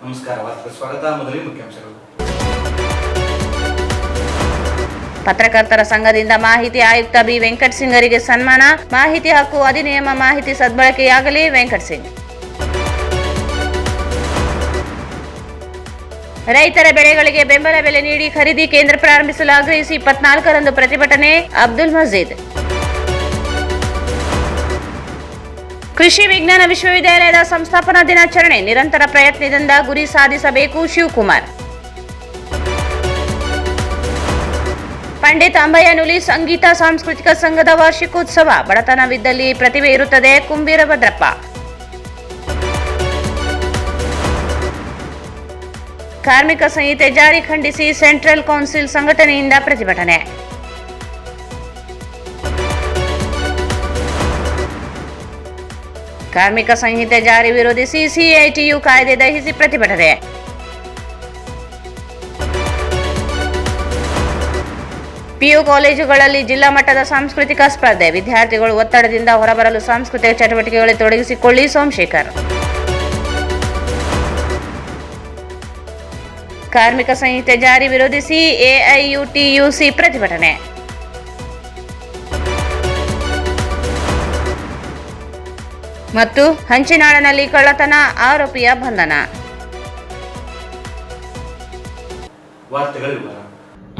ನಮಸ್ಕಾರ, ವಾರ್ತೆಗೆ ಸ್ವಾಗತ. ಮೊದಲಿಗೆ ಮುಖ್ಯಾಂಶಗಳು. ಪತ್ರಕರ್ತರ ಸಂಘದಿಂದ ಮಾಹಿತಿ ಆಯುಕ್ತ ಬಿ ವೆಂಕಟ್ ಸಿಂಗರಿಗೆ ಸನ್ಮಾನ. ಮಾಹಿತಿ ಹಕ್ಕು ಅಧಿನಿಯಮ ಮಾಹಿತಿ ಸದ್ಬಳಕೆಯಾಗಲಿ, ವೆಂಕಟ್ ಸಿಂಗ್. ರೈತರ ಬೆಳೆಗಳಿಗೆ ಬೆಂಬಲ ಬೆಲೆ ನೀಡಿ ಖರೀದಿ ಕೇಂದ್ರ ಪ್ರಾರಂಭಿಸಲು ಆಗ್ರಹಿಸಿ 24ರಂದು ಪ್ರತಿಭಟನೆ, ಅಬ್ದುಲ್ ಮಜೀದ್. ಕೃಷಿ ವಿಜ್ಞಾನ ವಿಶ್ವವಿದ್ಯಾಲಯದ ಸಂಸ್ಥಾಪನಾ ದಿನಾಚರಣೆ, ನಿರಂತರ ಪ್ರಯತ್ನದಿಂದ ಗುರಿ ಸಾಧಿಸಬೇಕು, ಶಿವಕುಮಾರ್. ಪಂಡಿತ್ ಅಂಬಯ್ಯನುಲಿ ಸಂಗೀತ ಸಾಂಸ್ಕೃತಿಕ ಸಂಘದ ವಾರ್ಷಿಕೋತ್ಸವ, ಬಡತನವಿದ್ದಲ್ಲಿ ಪ್ರತಿಭೆ ಇರುತ್ತದೆ, ಕುಂಬೀರ ಭದ್ರಪ್ಪ. ಕಾರ್ಮಿಕ ಸಂಹಿತೆ ಜಾರಿ ಖಂಡಿಸಿ ಸೆಂಟ್ರಲ್ ಕೌನ್ಸಿಲ್ ಸಂಘಟನೆಯಿಂದ ಪ್ರತಿಭಟನೆ. ಕಾರ್ಮಿಕ ಸಂಹಿತೆ ಜಾರಿ ವಿರೋಧಿಸಿ ಸಿಐಟಿಯು ಕಾಯ್ದೆ ದಹಿಸಿ ಪ್ರತಿಭಟನೆ. ಪಿಯು ಕಾಲೇಜುಗಳಲ್ಲಿ ಜಿಲ್ಲಾ ಮಟ್ಟದ ಸಾಂಸ್ಕೃತಿಕ ಸ್ಪರ್ಧೆ, ವಿದ್ಯಾರ್ಥಿಗಳು ಒತ್ತಡದಿಂದ ಹೊರಬರಲು ಸಾಂಸ್ಕೃತಿಕ ಚಟುವಟಿಕೆಗಳಲ್ಲಿ ತೊಡಗಿಸಿಕೊಳ್ಳಿ, ಸೋಮಶೇಖರ್. ಕಾರ್ಮಿಕ ಸಂಹಿತೆ ಜಾರಿ ವಿರೋಧಿಸಿ ಎಐಯುಟಿಯುಸಿ ಪ್ರತಿಭಟನೆ. ಮತ್ತು ಹಂಚಿನಾಳನಲ್ಲಿ ಕಳ್ಳತನ ಆರೋಪಿಯ ಬಂಧನ.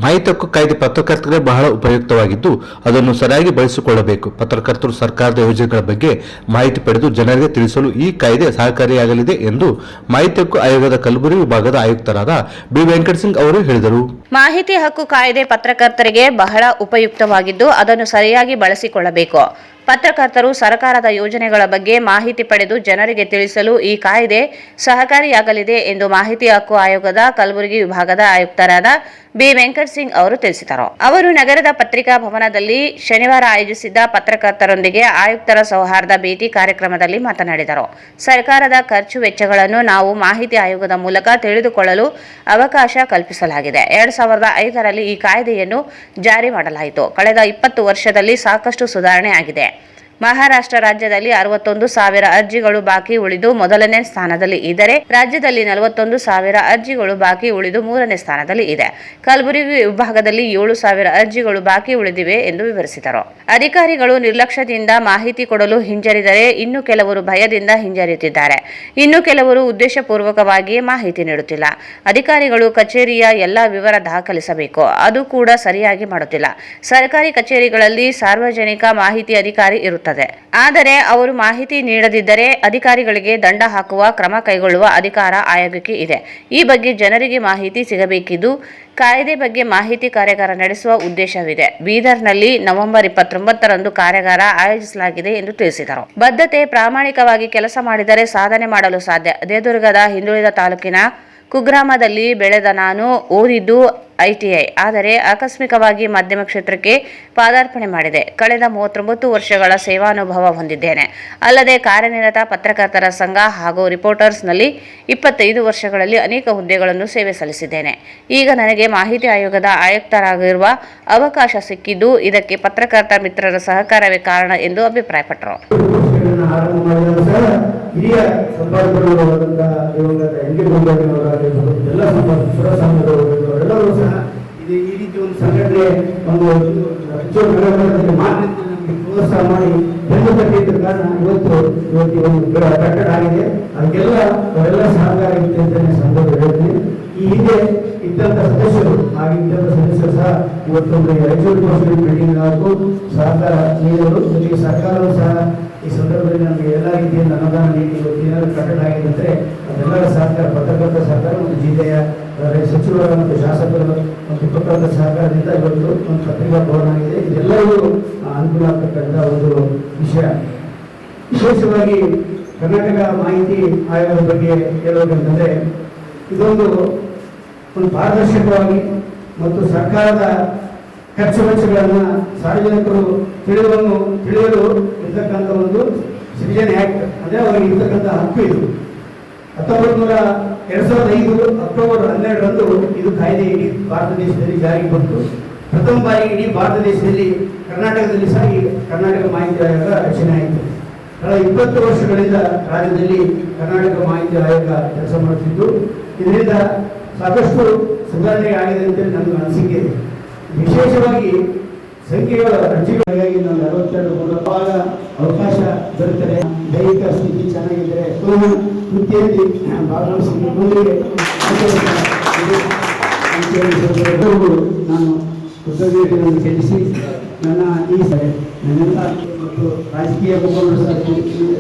ಮಾಹಿತಿ ಹಕ್ಕು ಕಾಯ್ದೆ ಪತ್ರಕರ್ತರಿಗೆ ಬಹಳ ಉಪಯುಕ್ತವಾಗಿದ್ದು ಅದನ್ನು ಸರಿಯಾಗಿ ಬಳಸಿಕೊಳ್ಳಬೇಕು. ಪತ್ರಕರ್ತರು ಸರ್ಕಾರದ ಯೋಜನೆಗಳ ಬಗ್ಗೆ ಮಾಹಿತಿ ಪಡೆದು ಜನರಿಗೆ ತಿಳಿಸಲು ಈ ಕಾಯ್ದೆ ಸಹಕಾರಿಯಾಗಲಿದೆ ಎಂದು ಮಾಹಿತಿ ಹಕ್ಕು ಆಯೋಗದ ಕಲಬುರಗಿ ವಿಭಾಗದ ಆಯುಕ್ತರಾದ ಬಿ ವೆಂಕಟ್ ಸಿಂಗ್ ಅವರು ಹೇಳಿದರು. ಮಾಹಿತಿ ಹಕ್ಕು ಕಾಯ್ದೆ ಪತ್ರಕರ್ತರಿಗೆ ಬಹಳ ಉಪಯುಕ್ತವಾಗಿದ್ದು ಅದನ್ನು ಸರಿಯಾಗಿ ಬಳಸಿಕೊಳ್ಳಬೇಕು. ಪತ್ರಕರ್ತರು ಸರ್ಕಾರದ ಯೋಜನೆಗಳ ಬಗ್ಗೆ ಮಾಹಿತಿ ಪಡೆದು ಜನರಿಗೆ ತಿಳಿಸಲು ಈ ಕಾಯ್ದೆ ಸಹಕಾರಿಯಾಗಲಿದೆ ಎಂದು ಮಾಹಿತಿ ಹಕ್ಕು ಆಯೋಗದ ಕಲಬುರಗಿ ವಿಭಾಗದ ಆಯುಕ್ತರಾದ ಬಿ ವೆಂಕಟ್ ಸಿಂಗ್ ಅವರು ತಿಳಿಸಿದರು. ಅವರು ನಗರದ ಪತ್ರಿಕಾ ಭವನದಲ್ಲಿ ಶನಿವಾರ ಆಯೋಜಿಸಿದ್ದ ಪತ್ರಕರ್ತರೊಂದಿಗೆ ಆಯುಕ್ತರ ಸೌಹಾರ್ದ ಭೇಟಿ ಕಾರ್ಯಕ್ರಮದಲ್ಲಿ ಮಾತನಾಡಿದರು. ಸರ್ಕಾರದ ಖರ್ಚು ವೆಚ್ಚಗಳನ್ನು ನಾವು ಮಾಹಿತಿ ಆಯೋಗದ ಮೂಲಕ ತಿಳಿದುಕೊಳ್ಳಲು ಅವಕಾಶ ಕಲ್ಪಿಸಲಾಗಿದೆ. 2005ರಲ್ಲಿ ಈ ಕಾಯ್ದೆಯನ್ನು ಜಾರಿ ಮಾಡಲಾಯಿತು. ಕಳೆದ 20 ವರ್ಷದಲ್ಲಿ ಸಾಕಷ್ಟು ಸುಧಾರಣೆ ಆಗಿದೆ. ಮಹಾರಾಷ್ಟ್ರ ರಾಜ್ಯದಲ್ಲಿ 61,000 ಅರ್ಜಿಗಳು ಬಾಕಿ ಉಳಿದು ಮೊದಲನೇ ಸ್ಥಾನದಲ್ಲಿ ಇದ್ದರೆ ರಾಜ್ಯದಲ್ಲಿ 41,000 ಅರ್ಜಿಗಳು ಬಾಕಿ ಉಳಿದು ಮೂರನೇ ಸ್ಥಾನದಲ್ಲಿ ಇದೆ. ಕಲಬುರಗಿ ವಿಭಾಗದಲ್ಲಿ 7,000 ಅರ್ಜಿಗಳು ಬಾಕಿ ಉಳಿದಿವೆ ಎಂದು ವಿವರಿಸಿದರು. ಅಧಿಕಾರಿಗಳು ನಿರ್ಲಕ್ಷ್ಯದಿಂದ ಮಾಹಿತಿ ಕೊಡಲು ಹಿಂಜರಿದರೆ ಇನ್ನು ಕೆಲವರು ಭಯದಿಂದ ಹಿಂಜರಿಯುತ್ತಿದ್ದಾರೆ. ಇನ್ನು ಕೆಲವರು ಉದ್ದೇಶಪೂರ್ವಕವಾಗಿಯೇ ಮಾಹಿತಿ ನೀಡುತ್ತಿಲ್ಲ. ಅಧಿಕಾರಿಗಳು ಕಚೇರಿಯ ಎಲ್ಲ ವಿವರ ದಾಖಲಿಸಬೇಕು, ಅದು ಕೂಡ ಸರಿಯಾಗಿ ಮಾಡುತ್ತಿಲ್ಲ. ಸರ್ಕಾರಿ ಕಚೇರಿಗಳಲ್ಲಿ ಸಾರ್ವಜನಿಕ ಮಾಹಿತಿ ಅಧಿಕಾರಿ ಇರುತ್ತದೆ. ಆದರೆ ಅವರು ಮಾಹಿತಿ ನೀಡದಿದ್ದರೆ ಅಧಿಕಾರಿಗಳಿಗೆ ದಂಡ ಹಾಕುವ ಕ್ರಮ ಕೈಗೊಳ್ಳುವ ಅಧಿಕಾರ ಆಯೋಗಕ್ಕೆ ಇದೆ. ಈ ಬಗ್ಗೆ ಜನರಿಗೆ ಮಾಹಿತಿ ಸಿಗಬೇಕಿದ್ದು ಕಾಯ್ದೆ ಬಗ್ಗೆ ಮಾಹಿತಿ ಕಾರ್ಯಾಗಾರ ನಡೆಸುವ ಉದ್ದೇಶವಿದೆ. ಬೀದರ್ನಲ್ಲಿ ನವೆಂಬರ್ 29ರಂದು ಕಾರ್ಯಾಗಾರ ಆಯೋಜಿಸಲಾಗಿದೆ ಎಂದು ತಿಳಿಸಿದರು. ಬದ್ಧತೆ, ಪ್ರಾಮಾಣಿಕವಾಗಿ ಕೆಲಸ ಮಾಡಿದರೆ ಸಾಧನೆ ಮಾಡಲು ಸಾಧ್ಯ. ದೇವದುರ್ಗದ ಹಿಂದುಳಿದ ತಾಲೂಕಿನ ಕುಗ್ರಾಮದಲ್ಲಿ ಬೆಳೆದ ನಾನು ಓದಿದ್ದು ITI, ಆದರೆ ಆಕಸ್ಮಿಕವಾಗಿ ಮಾಧ್ಯಮ ಕ್ಷೇತ್ರಕ್ಕೆ ಪಾದಾರ್ಪಣೆ ಮಾಡಿದೆ. ಕಳೆದ 39 ವರ್ಷಗಳ ಸೇವಾನುಭವ ಹೊಂದಿದ್ದೇನೆ. ಅಲ್ಲದೆ ಕಾರ್ಯನಿರತ ಪತ್ರಕರ್ತರ ಸಂಘ ಹಾಗೂ ರಿಪೋರ್ಟರ್ಸ್ನಲ್ಲಿ 25 ವರ್ಷಗಳಲ್ಲಿ ಅನೇಕ ಹುದ್ದೆಗಳನ್ನು ಸೇವೆ ಸಲ್ಲಿಸಿದ್ದೇನೆ. ಈಗ ನನಗೆ ಮಾಹಿತಿ ಆಯೋಗದ ಆಯುಕ್ತರಾಗಿರುವ ಅವಕಾಶ ಸಿಕ್ಕಿದ್ದು ಇದಕ್ಕೆ ಪತ್ರಕರ್ತ ಮಿತ್ರರ ಸಹಕಾರವೇ ಕಾರಣ ಎಂದು ಅಭಿಪ್ರಾಯಪಟ್ಟರು. ಹಿರಿಯ ಸಂಪಾದಕರುಗಳಾದಂತಹ ಎಲ್ಲರೂ ಸಹ ಈ ರೀತಿ ಒಂದು ಸಂಘಟನೆ ಒಂದು ಮಾನ್ಯತೆ ನಮಗೆ ಪ್ರೋತ್ಸಾಹ ಮಾಡಿ ಬೆನ್ನು ತಟ್ಟಿದ್ದ ಕಾರಣ ಇವತ್ತು ಒಂದು ಕಟ್ಟಡ ಆಗಿದೆ. ಅದಕ್ಕೆಲ್ಲ ಅವರೆಲ್ಲ ಸಹಕಾರ ಇರುತ್ತೆ ಅಂತ ಸಂದರ್ಭ ಹೇಳ್ತೀನಿ. ಈ ಹಿಂದೆ ಇದ್ದಂಥ ಸದಸ್ಯರು ಸಹ ಇವತ್ತೊಂದು ಎಕ್ಸಿಕ್ಯೂಟಿವ್ ಮೀಟಿಂಗ್ ಹಾಗೂ ಸಹಕಾರ ನೀಡಲು ಜೊತೆಗೆ ಸರ್ಕಾರವೂ ಸಹ ಈ ಸಂದರ್ಭದಲ್ಲಿ ನಮಗೆ ಎಲ್ಲ ರೀತಿಯಿಂದ ಅನುದಾನ ನೀಡಿ ಇವತ್ತು ಏನಾದರೂ ಕಟ್ಟಡ ಆಗಿದೆ ಅಂದರೆ ಅದೆಲ್ಲರ ಸಹಕಾರ, ಪತ್ರಕರ್ತರ ಸಹಕಾರ ಮತ್ತು ಜಿಲ್ಲೆಯ ಸಚಿವರ ಮತ್ತು ಶಾಸಕರು ಮತ್ತು ಪತ್ರಕರ್ತರ ಸಹಕಾರದಿಂದ ಇವತ್ತು ಒಂದು ಪತ್ರಿಕಾ ಭವನ ಆಗಿದೆ. ಇದೆಲ್ಲವೂ ಅನುಕೂಲ ಆಗ್ತಕ್ಕಂಥ ಒಂದು ವಿಷಯ. ವಿಶೇಷವಾಗಿ ಕರ್ನಾಟಕ ಮಾಹಿತಿ ಆಯೋಗದ ಬಗ್ಗೆ ಹೇಳಬೇಕಂತಂದರೆ ಇದೊಂದು ಪಾರದರ್ಶಕವಾಗಿ ಮತ್ತು ಸರ್ಕಾರದ ಖರ್ಚು ವೆಚ್ಚಗಳನ್ನು ಸಾರ್ವಜನಿಕರು ತಿಳಿಯಲು ಇರ್ತಕ್ಕಂಥ ಒಂದು ಸಿಟಿಜನ್ ಆ್ಯಕ್ಟ್, ಅಂದರೆ ಅವರಿಗೆ ಇರ್ತಕ್ಕಂಥ ಹಕ್ಕು ಇದು. 2005 ಅಕ್ಟೋಬರ್ 12ರಂದು ಇದು ಕಾಯ್ದೆ ಇಡೀ ಭಾರತ ದೇಶದಲ್ಲಿ ಜಾರಿಗೆ ಬಂತು. ಪ್ರಥಮ ಬಾರಿಗೆ ಇಡೀ ಭಾರತ ದೇಶದಲ್ಲಿ ಕರ್ನಾಟಕದಲ್ಲಿ ಸಹ ಈ ಕರ್ನಾಟಕ ಮಾಹಿತಿ ಆಯೋಗ ರಚನೆ ಆಯಿತು. ಕಳೆದ 20 ವರ್ಷಗಳಿಂದ ರಾಜ್ಯದಲ್ಲಿ ಕರ್ನಾಟಕ ಮಾಹಿತಿ ಆಯೋಗ ಕೆಲಸ ಮಾಡುತ್ತಿದ್ದು ಇದರಿಂದ ಸಾಕಷ್ಟು ಸುಧಾರಣೆ ಆಗಿದೆ ಅಂತ ನನ್ನ ಅನಿಸಿಕೆ ಇದೆ. ವಿಶೇಷವಾಗಿ ಸಂಖ್ಯೆಗಳ ಅರ್ಜಿಗಳಿಗಾಗಿ ನಾವು 42 ಭಾಗ ಅವಕಾಶ ಬರುತ್ತದೆ. ದೈಹಿಕ ಸ್ಥಿತಿ ಚೆನ್ನಾಗಿದ್ದರೆ ವೃತ್ತಿಯಲ್ಲಿ ಭಾಗವಹಿಸಿ ಮುಂದಿಗೆ ನಾನು ಕೃತಜ್ಞತೆಯನ್ನು ಸಲ್ಲಿಸಿ ನನ್ನ ಈ ನನ್ನೆಲ್ಲ ಮತ್ತು ರಾಜಕೀಯ ಮುಖಂಡರು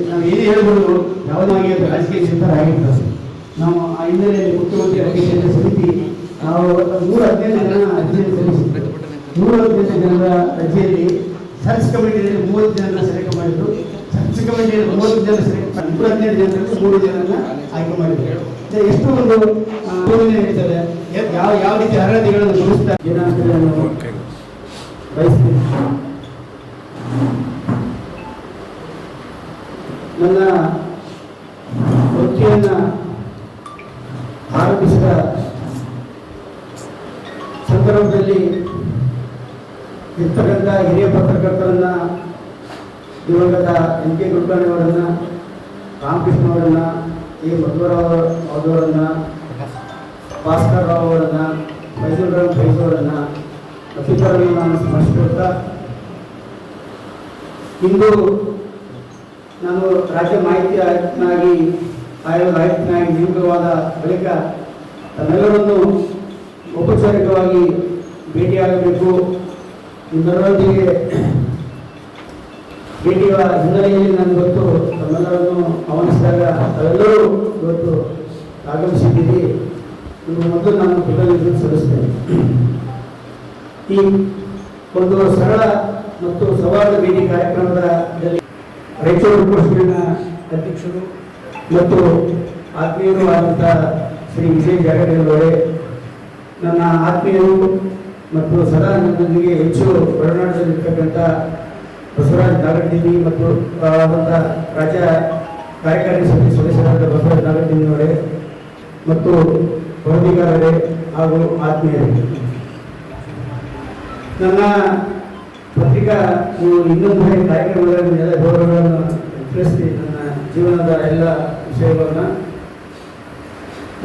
ನಾವು ಏನೇ ಹೇಳಿದ್ರು ಯಾವುದಾಗಿ ರಾಜಕೀಯ ಕ್ಷೇತ್ರರಾಗಿರ್ತಾರೆ. ನಾವು ಆ ಹಿನ್ನೆಲೆಯಲ್ಲಿ ಮುಖ್ಯಮಂತ್ರಿ ಅಧ್ಯಕ್ಷತೆ ಸಮಿತಿ ನಾವು 115 ಜನ ಅರ್ಜಿಯನ್ನು ಸಲ್ಲಿಸಿದ್ದರು. 115 ಜನರ ಅರ್ಜಿಯಲ್ಲಿ ಸರ್ಚ್ ಕಮಿಟಿಯಲ್ಲಿ 30 ಜನರನ್ನ ಸೆಲೆಕ್ಟ್ ಮಾಡಿದ್ರು. ಸರ್ಚ್ ಕಮಿಟಿಯಲ್ಲಿ 30 ಜನ ಸೆಲೆಕ್ಟ್ ಮಾಡಿ 115 ಜನರಲ್ಲಿ 3 ಜನರನ್ನ ಆಯ್ಕೆ ಮಾಡಿದ್ರು. ಎಷ್ಟು ಒಂದು ನಡೀತದೆ, ಯಾವ ರೀತಿ ಅರ್ಹತೆಗಳನ್ನು ತೋರಿಸ್ತಾರೆ ಏನಾಗ್ತದೆ ಬಯಸ್ತೀನಿ. ನನ್ನ ವೃತ್ತಿಯನ್ನ ಆರಂಭಿಸಿದ ಸಂದರ್ಭದಲ್ಲಿ ಇರ್ತಕ್ಕಂಥ ಹಿರಿಯ ಪತ್ರಕರ್ತರನ್ನ ದಿವಂಗತ ಎನ್ ಕೆ ಕುಲಕರ್ಣಿ ಅವರನ್ನ, ರಾಮಕೃಷ್ಣ ಅವರನ್ನ, ಎ ಮಧುವರಾವ್ ಅವರನ್ನ, ಭಾಸ್ಕರ್ ರಾವ್ ಅವರನ್ನ, ಮೈಸೂರು ಅವರನ್ನ ಮತ್ತಿತರನ್ನು ನಾನು ಸ್ಮರಿಸಿಕೊಳ್ತಾ, ಇಂದು ನಾನು ರಾಜ್ಯ ಮಾಹಿತಿ ಆಯುಕ್ತನಾಗಿ ನೇಮಕವಾದ ಬಳಿಕ ತಮ್ಮೆಲ್ಲರನ್ನು ಔಪಚಾರಿಕವಾಗಿ ಭೇಟಿಯಾಗಬೇಕು. ನಿಮ್ಮೆಲ್ಲರೊಂದಿಗೆ ಭೇಟಿಯ ಹಿನ್ನೆಲೆಯಲ್ಲಿ ನಾನು ಇವತ್ತು ತಮ್ಮೆಲ್ಲರನ್ನು ಆಹ್ವಾನಿಸಿದಾಗ ತಾವೆಲ್ಲರೂ ಇವತ್ತು ಆಗಮಿಸಿದ್ದೀರಿ. ಇನ್ನು ಮೊದಲು ನಾನು ಕೃತಜ್ಞತೆ ಸಲ್ಲಿಸ್ತೇನೆ. ಈ ಒಂದು ಸರಳ ಮತ್ತು ಸವಾಲು ಭೇಟಿ ಕಾರ್ಯಕ್ರಮದಲ್ಲಿ ರಾಯಚೂರು ಕೋರ್ಸ್ನ ಅಧ್ಯಕ್ಷರು ಮತ್ತು ಆತ್ಮೀಯರು ಆದಂಥ ಶ್ರೀ ವಿಜಯ್ ಜಾಗಟೇಗೌಡರೇ, ನನ್ನ ಆತ್ಮೀಯರು ಮತ್ತು ಸದಾ ನನ್ನೊಂದಿಗೆ ಹೆಚ್ಚು ಒಡನಾಟದಲ್ಲಿರ್ತಕ್ಕಂಥ ಬಸವರಾಜ್ ನಾಗರದಿನ್ನಿ ಮತ್ತು ರಾಜ್ಯ ಕಾರ್ಯಕಾರಿ ಸಮಿತಿ ಸದಸ್ಯರಾದ ಬಸವರಾಜ್ ನಾಗರದಿನ್ನಿಯವರೇ ಮತ್ತು ವರದಿಗಾರರೇ ಹಾಗೂ ಆತ್ಮೀಯರೇ, ನನ್ನ ಪತ್ರಿಕಾ ಇನ್ನೊಂದು ಕಾರ್ಯಕ್ರಮಗಳಲ್ಲಿ ಎಲ್ಲ ಗೌರವಗಳನ್ನು ತಿಳಿಸಿ ನನ್ನ ಜೀವನದ ಎಲ್ಲ ವಿಷಯಗಳನ್ನು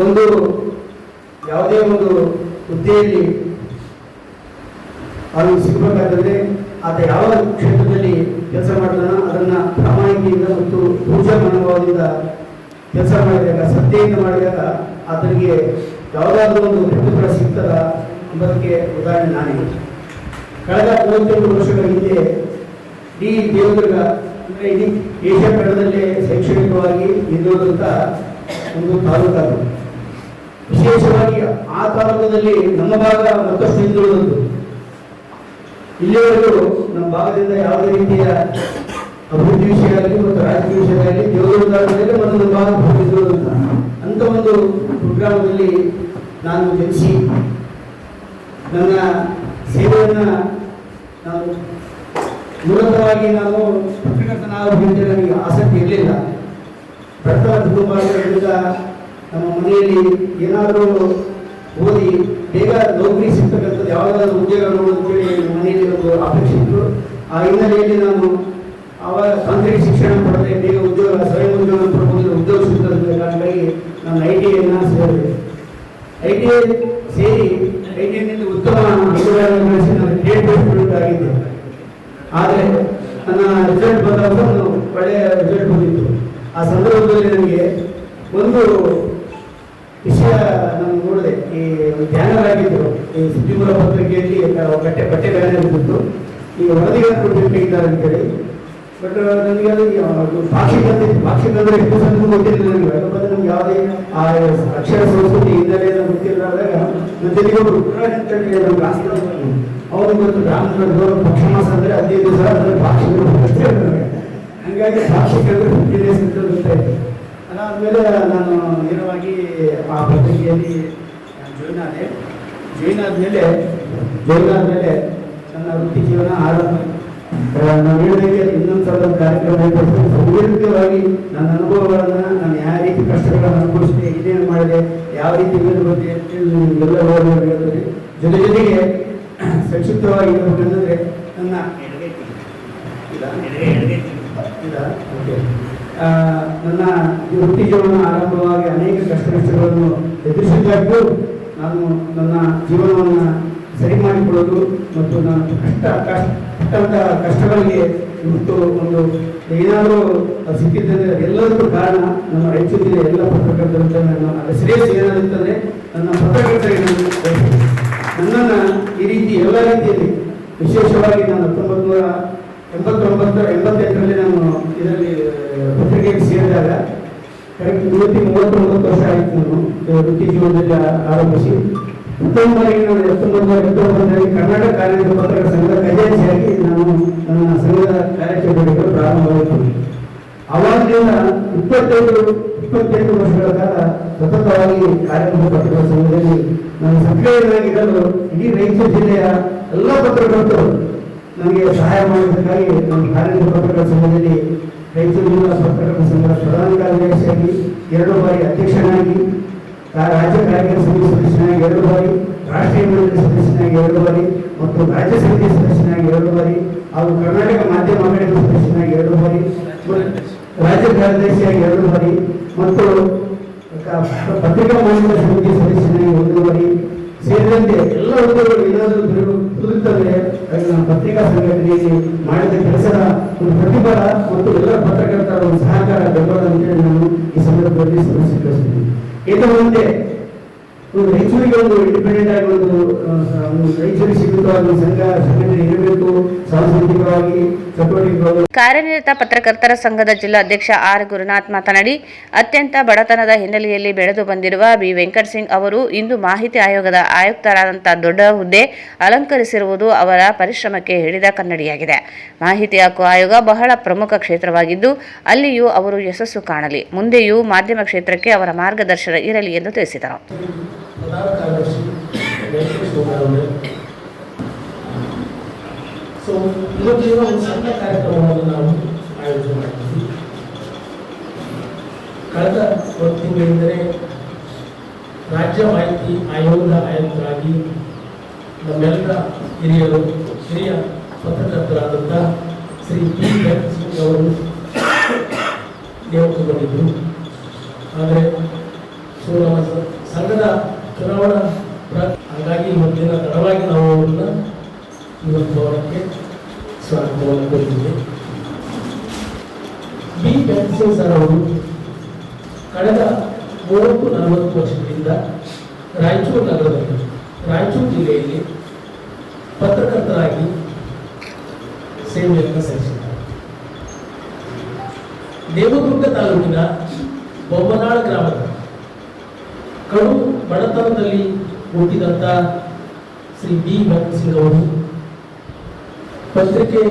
ಒಂದು ಯಾವುದೇ ಒಂದು ಹುದ್ದೆಯಲ್ಲಿ ಅದು ಸಿಗಬೇಕಾದ್ರೆ ಆತ ಯಾವ ಕ್ಷೇತ್ರದಲ್ಲಿ ಕೆಲಸ ಮಾಡ್ತಾನೋ ಅದನ್ನು ಪ್ರಾಮಾಣಿಕೆಯಿಂದ ಮತ್ತು ಪೂಜಾ ಮನೋಭಾವದಿಂದ ಕೆಲಸ ಮಾಡಿದಾಗ, ಶ್ರದ್ಧೆಯಿಂದ ಮಾಡಿದಾಗ ಆತನಿಗೆ ಯಾವುದಾದ್ರೂ ಒಂದು ಪ್ರತಿಫಲ ಸಿಗ್ತದ ಎಂಬುದಕ್ಕೆ ಉದಾಹರಣೆ ನಾನೇ. ಕಳೆದ 32 ವರ್ಷಗಳ ಹಿಂದೆ ಈ ದೇವದುರ್ಗ ಅಂದರೆ ಇಡೀ ಏಷ್ಯಾ ಖಂಡದಲ್ಲೇ ಶೈಕ್ಷಣಿಕವಾಗಿ ಹಿಂದುಳಿದಂಥ ಒಂದು ತಾಲೂಕಾರು. ವಿಶೇಷವಾಗಿ ಆ ತಾಲೂಕದಲ್ಲಿ ನಮ್ಮ ಭಾಗ ಮತ್ತಷ್ಟು ಹಿಂದುಳಿದದ್ದು. ಇಲ್ಲಿವರೆಗೂ ನಮ್ಮ ಭಾಗದಿಂದ ಯಾವುದೇ ರೀತಿಯ ಅಭಿವೃದ್ಧಿ ವಿಷಯ ಆಗಲಿ ಮತ್ತು ರಾಜಕೀಯ ವಿಷಯ ಆಗಲಿ ದೇವದುರ್ಗದಲ್ಲಿ ಮತ್ತು ನಮ್ಮ ಭಾಗ ಹಿಂದುಳಿದಂಥ ಅಂತ ಒಂದು ಕುಗ್ರಾಮದಲ್ಲಿ ನಾನು ಜನಿಸಿ ನನ್ನ ಸೇವೆಯನ್ನು ನಾನು ಮೂಲತಃವಾಗಿ ನಾನು ಪತ್ರಕರ್ತನಾಗಬೇಕೆಂದು ನನಗೆ ಆಸಕ್ತಿ ಇರಲಿಲ್ಲ. ಬಡತನ ಕುಟುಂಬದಿಂದ ನಮ್ಮ ಮನೆಯಲ್ಲಿ ಏನಾದರೂ ಓದಿ ಬೇಗ ನೌಕರಿ ಸಿಗ್ತಕ್ಕಂಥದ್ದು ಯಾವುದಾದ್ರೂ ಉದ್ಯೋಗ ಅಂತೇಳಿ ನಮ್ಮ ಮನೆಯಲ್ಲಿ ಒಂದು ಅಪೇಕ್ಷೆ ಇತ್ತು. ಆ ಹಿನ್ನೆಲೆಯಲ್ಲಿ ನಾನು ಆವಾಗ ತಾಂತ್ರಿಕ ಶಿಕ್ಷಣ ಪಡೆದರೆ ಬೇಗ ಉದ್ಯೋಗ ಸ್ವಯಂ ಉದ್ಯೋಗ ಪಡ್ಬೋದು, ಉದ್ಯೋಗ ಸಿಗ್ತದೆ ಕಾರಣಕ್ಕಾಗಿ ನಾನು ITIಯನ್ನು ಸೇರಿದೆ. ITI ಸೇರಿ ITIನಲ್ಲಿ ಉತ್ತಮ ಅಂಕಗಳನ್ನು ಗಳಿಸಿ ನಾನು ಸ್ಟೇಟ್ ಪ್ರೆಸಿಡೆಂಟ್ ಆಗಿದ್ದೆ. ಆದರೆ ನನ್ನ ರಿಸಲ್ಟ್ ಬಂದಾಗ ಒಳ್ಳೆಯ ರಿಸಲ್ಟ್ ಬಂದಿತ್ತು. ಆ ಸಂದರ್ಭದಲ್ಲಿ ನನಗೆ ಒಂದು ವಿಷಯ ನಾನು ನೋಡಿದೆ. ಈ ಬ್ಯಾನರ್ ಆಗಿದ್ದರು, ಈ ಸುದ್ದಿಮೂಲ ಪತ್ರಿಕೆಯಲ್ಲಿ ಬಟ್ಟೆ ಬ್ಯಾನರ್ ಇರ್ತಿತ್ತು, ಈ ವರದಿಗಾರ ಕೊಟ್ಟಿದ್ದಾರೆ ಅಂತೇಳಿ. ಬಟ್ ನನಗೆ ಅದು ಭಾಷಿಕ ಅಂದ್ರೆ ಎಷ್ಟು ಸಣ್ಣ ಗೊತ್ತಿರಲಿಲ್ಲ ನನಗೆ. ಯಾಕಂದ್ರೆ ನಮ್ಗೆ ಯಾವುದೇ ಆ ಅಕ್ಷರ ಸಂಸ್ಕೃತಿ ಹಿನ್ನೆಲೆ ಗೊತ್ತಿರಲಾದಾಗ ನನ್ನ ಜೊತೆಗೆ ಒಬ್ಬರು ಅಂತೇಳಿ ನಮ್ಮ ಕ್ಲಾಸ್ಗಳು ಅವರು ಗೊತ್ತು ಗ್ರಾಮದ ಪಕ್ಷಮಾಸ ಅಂದರೆ 15 ದಿವಸ ಅಂದರೆ ಭಾಷಿಕರು ಹಾಗಾಗಿ ಭಾಷಿಕರು 50 ಡೇಸ್ ಅಂತ ಗೊತ್ತಾಯಿತು. ಅದಾದಮೇಲೆ ನಾನು ನೇರವಾಗಿ ಆ ಪತ್ರಿಕೆಯಲ್ಲಿ ಜಾಯಿನ್ ಆದಮೇಲೆ ನನ್ನ ವೃತ್ತಿ ಜೀವನ ಆರಂಭ. ನಾವು ಹೇಳೋದಕ್ಕೆ ಇನ್ನೊಂದು ಸಲ ಕಾರ್ಯಕ್ರಮ ಸುದೀರ್ಘವಾಗಿ ನನ್ನ ಅನುಭವಗಳನ್ನು ನಾನು ಯಾವ ರೀತಿ ಕಷ್ಟಗಳನ್ನು ಅನುಭವಿಸಿದೆ, ಏನೇನು ಮಾಡಿದೆ, ಯಾವ ರೀತಿ ಬಂದೆ ಅಂತೇಳಿ ಎಲ್ಲ ಹೇಳ್ತಾರೆ. ಜೊತೆಗೆ ಸಂಕ್ಷಿಪ್ತವಾಗಿ ಹೇಳ್ಬೇಕಂದ್ರೆ ನನ್ನ ನನ್ನ ವೃತ್ತಿ ಜೀವನ ಆರಂಭವಾಗಿ ಅನೇಕ ಕಷ್ಟಗಳನ್ನು ಎದುರಿಸಿದ್ದಾಗೂ ನಾನು ನನ್ನ ಜೀವನವನ್ನು ಸರಿ ಮಾಡಿಕೊಳ್ಳೋದು ಮತ್ತು ನಾನು ಪಟ್ಟಂಥ ಕಷ್ಟಗಳಿಗೆ ಇವತ್ತು ಒಂದು ಏನಾದರೂ ಸಿಕ್ಕಿದ್ದರೆ ಎಲ್ಲದಕ್ಕೂ ಕಾರಣ ನಮ್ಮ ರಾಯಚೂರಿನ ಎಲ್ಲ ಪತ್ರಕರ್ತರಂತ ನನ್ನ ಶ್ರೇಯಸ್ ಏನಾಗುತ್ತಂದರೆ ನನ್ನ ಪತ್ರಕರ್ತರಿಗೆ ನನ್ನನ್ನು ಈ ರೀತಿ ಎಲ್ಲ ರೀತಿಯಲ್ಲಿ ವಿಶೇಷವಾಗಿ ನಾನು 1988ರಲ್ಲಿ ನಾನು ಇದರಲ್ಲಿ ಪತ್ರಿಕೆಗೆ ಸೇರಿದಾಗ ಕರೆಕ್ಟ್ 39 ವರ್ಷ ಆಯಿತು. ನಾನು ವೃತ್ತಿ ಜೀವನದಲ್ಲಿ ಆರಂಭಿಸಿ ಪ್ರಥಮ ಬಾರಿಗೆ ನಾನು 1989ರಲ್ಲಿ ಕರ್ನಾಟಕ ಕಾರ್ಮಿಕ ಪತ್ರಕರ್ತರ ಸಂಘದ ಖಜಾಂಚಿಯಾಗಿ ನಾನು ನನ್ನ ಸಂಘದ ಕಾರ್ಯಚಟುವಟಿಕೆಗಳು ಪ್ರಾರಂಭವಾಯಿತು. ಆವಾಗಲಿಂದ 28 ವರ್ಷಗಳ ಕಾಲ ಸತತವಾಗಿ ಕಾರ್ಮಿಕ ಪತ್ರಕರ್ತರ ಸಂಘದಲ್ಲಿ ನಾನು ಸಕ್ರಿಯನಾಗಿರಲು ಇಡೀ ರಾಯಚೂರು ಜಿಲ್ಲೆಯ ಎಲ್ಲ ಪತ್ರಕರ್ತರು ನನಗೆ ಸಹಾಯ ಮಾಡುವುದಕ್ಕಾಗಿ ನಮ್ಮ ಕಾರ್ಮಿಕ ಪತ್ರಕರ್ತರ ಸಂಘದಲ್ಲಿ ರಾಯಚೂರು ಜಿಲ್ಲಾ ಪತ್ರಕರ್ತರ ಸಂಘದ ಪ್ರಧಾನ ಕಾರ್ಯದರ್ಶಿಯಾಗಿ 2 ಬಾರಿ ಅಧ್ಯಕ್ಷನಾಗಿ, ರಾಜ್ಯ ಕಾರ್ಯಕಾರಿ ಸಮಿತಿ ಸದಸ್ಯನಾಗಿ 2 ಬಾರಿ, ರಾಷ್ಟ್ರೀಯ ಮಂಡಳಿ ಸದಸ್ಯನಾಗಿ 2 ಬಾರಿ ಮತ್ತು ರಾಜ್ಯ ಸಮಿತಿ ಸದಸ್ಯನಾಗಿ 2 ಬಾರಿ ಹಾಗೂ ಕರ್ನಾಟಕ ಮಾಧ್ಯಮ ಮಂಡಳಿ ಸದಸ್ಯನಾಗಿ 2 ಬಾರಿ, ರಾಜ್ಯ ಕಾರ್ಯದರ್ಶಿಯಾಗಿ 2 ಬಾರಿ ಮತ್ತು ಪತ್ರಿಕಾ ಮಾಧ್ಯಮ ಸಮಿತಿ ಸದಸ್ಯನಾಗಿ 1 ಬಾರಿ ಸೇರಿದಂತೆ ಎಲ್ಲ ಹುದ್ದೆಗಳು ಏನಾದರೂ ದುಡಿಯುತ್ತಂದ್ರೆ ನಾನು ಪತ್ರಿಕಾ ಸಂಘಟನೆಯಲ್ಲಿ ಮಾಡಿದ ಕೆಲಸದ ಒಂದು ಪ್ರತಿಫಲ ಮತ್ತು ಎಲ್ಲ ಪತ್ರಕರ್ತರ ಒಂದು ಸಹಕಾರ ಬೆಂಬಲ ಅಂತೇಳಿ ನಾನು ಈ ಸಂದರ್ಭದಲ್ಲಿ ಸ್ವೀಕರಿಸ್ತೀನಿ. ಏಕೆಂದರೆ ಒಂದು ರಾಯಚೂರಿಗೆ ಒಂದು ಇಂಡಿಪೆಂಡೆಂಟ್ ಆಗಿ ಒಂದು ರಾಯಚೂರಿಗೆ ಸೀಮಿತವಾಗಿ ಸಂಘ ಸಂಘಟನೆ ಇರಬೇಕು, ಸಾಂಸ್ಕೃತಿಕವಾಗಿ ಚಟುವಟಿಕೆಗಳು. ಕಾರ್ಯನಿರತ ಪತ್ರಕರ್ತರ ಸಂಘದ ಜಿಲ್ಲಾಧ್ಯಕ್ಷ ಆರ್ ಗುರುನಾಥ್ ಮಾತನಾಡಿ, ಅತ್ಯಂತ ಬಡತನದ ಹಿನ್ನೆಲೆಯಲ್ಲಿ ಬೆಳೆದು ಬಂದಿರುವ ಬಿ ವೆಂಕಟ್ ಸಿಂಗ್ ಅವರು ಇಂದು ಮಾಹಿತಿ ಆಯೋಗದ ಆಯುಕ್ತರಾದಂಥ ದೊಡ್ಡ ಹುದ್ದೆ ಅಲಂಕರಿಸಿರುವುದು ಅವರ ಪರಿಶ್ರಮಕ್ಕೆ ಹಿಡಿದ ಕನ್ನಡಿಯಾಗಿದೆ. ಮಾಹಿತಿ ಹಕ್ಕು ಆಯೋಗ ಬಹಳ ಪ್ರಮುಖ ಕ್ಷೇತ್ರವಾಗಿದ್ದು ಅಲ್ಲಿಯೂ ಅವರು ಯಶಸ್ಸು ಕಾಣಲಿ, ಮುಂದೆಯೂ ಮಾಧ್ಯಮ ಕ್ಷೇತ್ರಕ್ಕೆ ಅವರ ಮಾರ್ಗದರ್ಶನ ಇರಲಿ ಎಂದು ತಿಳಿಸಿದರು. ಸೊ ಇವತ್ತಿನ ಒಂದು ಸಣ್ಣ ಕಾರ್ಯಕ್ರಮವನ್ನು ನಾವು ಆಯೋಜನೆ ಮಾಡಿದ್ವಿ. ಕಳೆದ 1 ತಿಂಗಳಿಂದಲೇ ರಾಜ್ಯ ಮಾಹಿತಿ ಆಯೋಗದ ಆಯುಕ್ತರಾಗಿ ನಮ್ಮೆಲ್ಲರ ಹಿರಿಯ ಪತ್ರಕರ್ತರಾದಂಥ ಶ್ರೀ ಬಿ ವೆಂಕಟ್ ಸಿಂಗ್ ಅವರು ನೇಮಕಗೊಂಡಿದ್ದರು. ಆದರೆ ನಮ್ಮ ಸಂಘದ ಚುನಾವಣಾ ಹಾಗಾಗಿ ಇವತ್ತಿನ ತಡವಾಗಿ ನಾವು ಅವರನ್ನ ಇವತ್ತು ಭವನಕ್ಕೆ ಸ್ವಾಗತವನ್ನು ಕೋರಿದ್ದೇವೆ. ಬಿ ವೆಂಕಟ್ ಸಿಂಗ್ ಸರ್ ಅವರು ಕಳೆದ 30-40 ವರ್ಷಗಳಿಂದ ರಾಯಚೂರು ನಗರದಲ್ಲಿ, ರಾಯಚೂರು ಜಿಲ್ಲೆಯಲ್ಲಿ ಪತ್ರಕರ್ತರಾಗಿ ಸೇವೆಯನ್ನು ಸಲ್ಲಿಸಿದ್ದಾರೆ. ದೇವದುರ್ಗ ತಾಲೂಕಿನ ಬೊಮ್ಮನಾಳ ಗ್ರಾಮದ ಕಡು ಬಡತನದಲ್ಲಿ ಹುಟ್ಟಿದಂಥ ಶ್ರೀ ಬಿ ವೆಂಕಟ್ ಸಿಂಗ್ ಅವರು ಪತ್ರಿಕೆ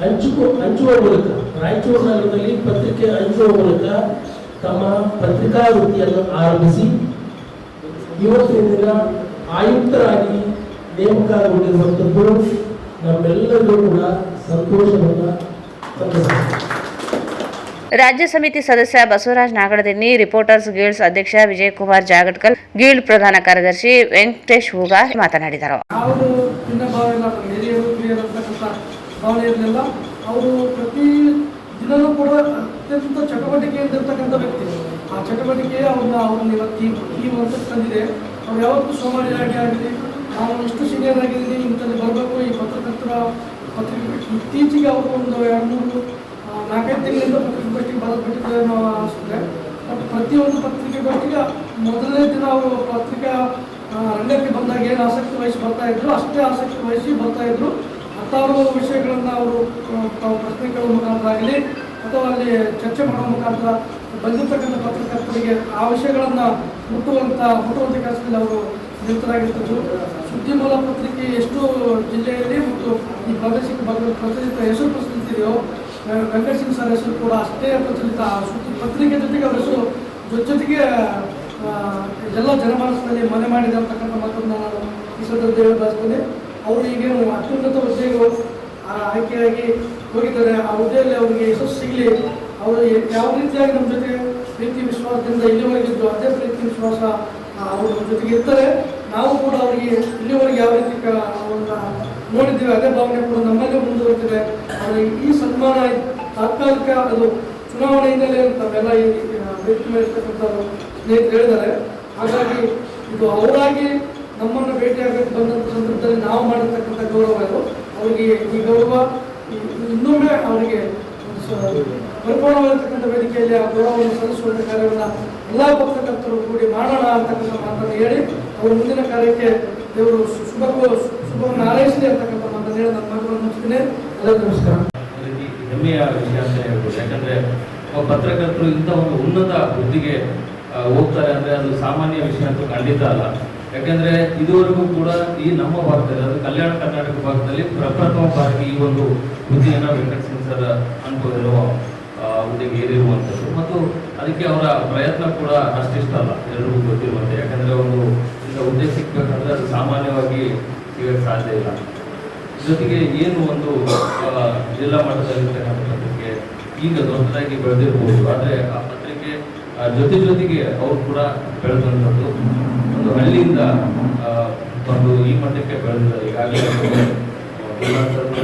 ಹಂಚುವ ಮೂಲಕ, ರಾಯಚೂರು ನಗರದಲ್ಲಿ ಪತ್ರಿಕೆ ಹಂಚುವ ಮೂಲಕ ತಮ್ಮ ಪತ್ರಿಕಾ ವೃತ್ತಿಯನ್ನು ಆರಂಭಿಸಿ ಇವತ್ತಿನ ದಿನ ಆಯುಕ್ತರಾಗಿ ನೇಮಕಗೊಂಡಿರುವಂಥದ್ದು ನಮ್ಮೆಲ್ಲರಿಗೂ ಕೂಡ ಸಂತೋಷವನ್ನು ತಂದಿದೆ. ರಾಜ್ಯ ಸಮಿತಿ ಸದಸ್ಯ ಬಸವರಾಜ್ ನಾಗಡದಿನ್ನಿ, ರಿಪೋರ್ಟರ್ಸ್ ಗಿಲ್ಡ್ಸ್ ಅಧ್ಯಕ್ಷ ವಿಜಯಕುಮಾರ್ ಜಾಗಟ್ಕಲ್, ಗಿಲ್ಡ್ ಪ್ರಧಾನ ಕಾರ್ಯದರ್ಶಿ ವೆಂಕಟೇಶ್ ಹೂಗಾ ಮಾತನಾಡಿದರು. ಭಾವನೆ ಇರಲಿಲ್ಲ. ಅವರು ಪ್ರತಿ ದಿನವೂ ಕೂಡ ಅತ್ಯಂತ ಚಟುವಟಿಕೆಯಿಂದ ಇರ್ತಕ್ಕಂಥ ವ್ಯಕ್ತಿ. ಆ ಚಟುವಟಿಕೆ ಅವ್ರನ್ನ ಇವತ್ತು ಈ ವರ್ಷಕ್ಕೆ ತಂದಿದೆ. ಅವ್ರು ಯಾವತ್ತೂ ಸೋಮಾರಿಯಾಗಿ ಆಗಲಿ, ನಾನು ಇಷ್ಟು ಸೀನಿಯರ್ ಆಗಿದ್ದೀನಿ, ಇಂಥಲ್ಲಿ ಬರಬೇಕು, ಈ ಪತ್ರಕರ್ತರ ಪತ್ರಿಕೆ ಇತ್ತೀಚೆಗೆ ಅವರು ಒಂದು 2-3-4 ತಿಂಗಳಿಂದ ಪತ್ರಿಕೆಗೋಷ್ಠಿಗೆ ಬರಲ್ಪಟ್ಟಿದ್ದಾರೆ ಅನ್ನೋ ಅನಿಸ್ತದೆ. ಬಟ್ ಪ್ರತಿಯೊಂದು ಪತ್ರಿಕೆಗೋಷ್ಠಿಗೆ ಮೊದಲನೇ ದಿನ ಅವರು ಪತ್ರಿಕಾ ರಂಗಕ್ಕೆ ಬಂದಾಗ ಏನು ಆಸಕ್ತಿ ವಹಿಸಿ ಬರ್ತಾಯಿದ್ರು ಅಷ್ಟೇ ಆಸಕ್ತಿ ವಹಿಸಿ ಬರ್ತಾಯಿದ್ರು. ಹತ್ತಾರು ವಿಷಯಗಳನ್ನು ಅವರು ಪ್ರಶ್ನೆ ಕೇಳುವ ಮುಖಾಂತರ ಆಗಲಿ ಅಥವಾ ಅಲ್ಲಿ ಚರ್ಚೆ ಮಾಡುವ ಮುಖಾಂತರ ಬಂದಿರತಕ್ಕಂಥ ಪತ್ರಕರ್ತರಿಗೆ ಆ ವಿಷಯಗಳನ್ನು ಮುಟ್ಟುವಂಥ ಕೆಲಸದಲ್ಲಿ ಅವರು ನಿರತರಾಗಿರ್ತಿದ್ರು. ಸುದ್ದಿಮೂಲ ಪತ್ರಿಕೆ ಎಷ್ಟು ಜಿಲ್ಲೆಯಲ್ಲಿ ಮತ್ತು ಈ ಪ್ರಾದೇಶಿಕ ಭಾಗದಲ್ಲಿ ಪ್ರಚಲಿತ ಹೆಸರು ಪ್ರಚಲಿತಿದೆಯೋ, ವೆಂಕಟ್ ಸಿಂಗ್ ಸರ್ ಹೆಸರು ಕೂಡ ಅಷ್ಟೇ ಪ್ರಚಲಿತ. ಸುದ್ದಿ ಪತ್ರಿಕೆ ಜೊತೆಗೆ ಅವರ ಹೆಸರು ಜೊತೆಗೆ ಎಲ್ಲ ಜನಮಾನಸದಲ್ಲಿ ಮನೆ ಮಾಡಿದೆ ಅಂತಕ್ಕಂಥ ಮಾತನ್ನು ನಾನು ಈ ಸಂದರ್ಭದಲ್ಲಿ ಬಯಸ್ತೇನೆ. ಅವರು ಈಗೇನು ಅತ್ಯುನ್ನತ ಹುದ್ದೆಗಳು ಆಯ್ಕೆಯಾಗಿ ಹೋಗಿದ್ದಾರೆ. ಆ ಹುದ್ದೆಯಲ್ಲಿ ಅವರಿಗೆ ಯಶಸ್ಸು ಸಿಗಲಿ, ಅವರು ಯಾವ ರೀತಿಯಾಗಿ ನಮ್ಮ ಜೊತೆ ಪ್ರೀತಿ ವಿಶ್ವಾಸದಿಂದ ಇಲ್ಲಿವರೆಗಿದ್ದು ಅದೇ ಪ್ರೀತಿ ವಿಶ್ವಾಸ ಅವ್ರ ಜೊತೆಗೆ ಇರ್ತಾರೆ. ನಾವು ಕೂಡ ಅವರಿಗೆ ಇಲ್ಲಿವರೆಗೆ ಯಾವ ರೀತಿ ನೋಡಿದ್ದೇವೆ ಅದೇ ಭಾವನೆ ಕೂಡ ನಮ್ಮಲ್ಲೇ ಮುಂದುವರೆದಿದೆ. ಅವರಿಗೆ ಈ ಸನ್ಮಾನ ತಾತ್ಕಾಲಿಕ ಅದು ಚುನಾವಣೆ ಹಿನ್ನೆಲೆ ತಾವೆಲ್ಲ ಈ ವೇದಿಕೆ ಮೇಲೆ ಇರ್ತಕ್ಕಂಥವ್ರು ಸ್ನೇಹಿತರು ಹೇಳಿದ್ದಾರೆ. ಹಾಗಾಗಿ ಇದು ಅವರಾಗಿ ನಮ್ಮನ್ನು ಭೇಟಿಯಾಗಕ್ಕೆ ಬಂದಂಥ ಸಂದರ್ಭದಲ್ಲಿ ನಾವು ಮಾಡಿರ್ತಕ್ಕಂಥ ಗೌರವ ಇದು. ಅವರಿಗೆ ಈ ಗೌರವ ಇನ್ನೊಮ್ಮೆ ಅವರಿಗೆ ಪರಿಪೂರ್ಣವಾಗಿರ್ತಕ್ಕಂಥ ವೇದಿಕೆಯಲ್ಲಿ ಆ ಗೌರವವನ್ನು ಸಲ್ಲಿಸುವಂಥ ಕಾರ್ಯವನ್ನು ಎಲ್ಲ ಪತ್ರಕರ್ತರು ಕೂಡಿ ಮಾಡೋಣ ಅಂತಕ್ಕಂಥ ಮಾತನ್ನು ಹೇಳಿ ಅವರು ಮುಂದಿನ ಕಾರ್ಯಕ್ಕೆ ದೇವರು ಶುಭವನ್ನು ಹಾರೈಸಲಿ ಅಂತಕ್ಕಂಥ ಮಾತನ್ನು ಹೇಳಿ ನನ್ನ ಮಾತನ್ನು ಮುಗಿಸ್ತೇನೆ. ಎಲ್ಲರಿಗೂ ನಮಸ್ಕಾರ. ಹೆಮ್ಮೆಯ ವಿಷಯ ಅಂತ ಹೇಳ್ಬೋದು. ಯಾಕಂದ್ರೆ ಪತ್ರಕರ್ತರು ಇಂಥ ಒಂದು ಉನ್ನತ ಹುದ್ದೆಗೆ ಹೋಗ್ತಾರೆ ಅಂದ್ರೆ ಅದು ಸಾಮಾನ್ಯ ವಿಷಯ ಅಂತೂ ಖಂಡಿತ ಅಲ್ಲ. ಯಾಕಂದ್ರೆ ಇದುವರೆಗೂ ಕೂಡ ಈ ನಮ್ಮ ಭಾಗದಲ್ಲಿ, ಅದು ಕಲ್ಯಾಣ ಕರ್ನಾಟಕ ಭಾಗದಲ್ಲಿ ಪ್ರಪ್ರಥಮ ಬಾರಿಗೆ ಈ ಒಂದು ಹುದ್ದೆಯನ್ನು ವೆಂಕಟ ಸಿಂಗ್ ಸರ್ ಅನ್ಕೊಂಡಿರುವ ಹುದ್ದೆಗೆ ಏರಿರುವಂಥದ್ದು ಮತ್ತು ಅದಕ್ಕೆ ಅವರ ಪ್ರಯತ್ನ ಕೂಡ ಅಷ್ಟಿಷ್ಟ ಅಲ್ಲ, ಎಲ್ಲರಿಗೂ ಗೊತ್ತಿರುವಂತೆ. ಯಾಕಂದ್ರೆ ಒಂದು ಇಂಥ ಹುದ್ದೆ ಸಿಗ್ಬೇಕಂದ್ರೆ ಅದು ಸಾಮಾನ್ಯವಾಗಿ ಸಿಗಕ್ಕೆ ಸಾಧ್ಯ ಇಲ್ಲ. ಜೊತೆಗೆ ಏನು ಒಂದು ಜಿಲ್ಲಾ ಮಟ್ಟದಲ್ಲಿರ್ತಕ್ಕಂಥ ಪತ್ರಿಕೆ ಈಗ ದೊಡ್ಡದಾಗಿ ಬೆಳೆದಿರ್ಬೋದು, ಆದರೆ ಆ ಪತ್ರಿಕೆ ಜೊತೆಗೆ ಅವರು ಕೂಡ ಬೆಳೆದಂಥದ್ದು ಒಂದು ಹಳ್ಳಿಯಿಂದ ಒಂದು ಈ ಮಟ್ಟಕ್ಕೆ ಬೆಳೆದಿದ್ದಾರೆ. ಈಗಾಗಲೇ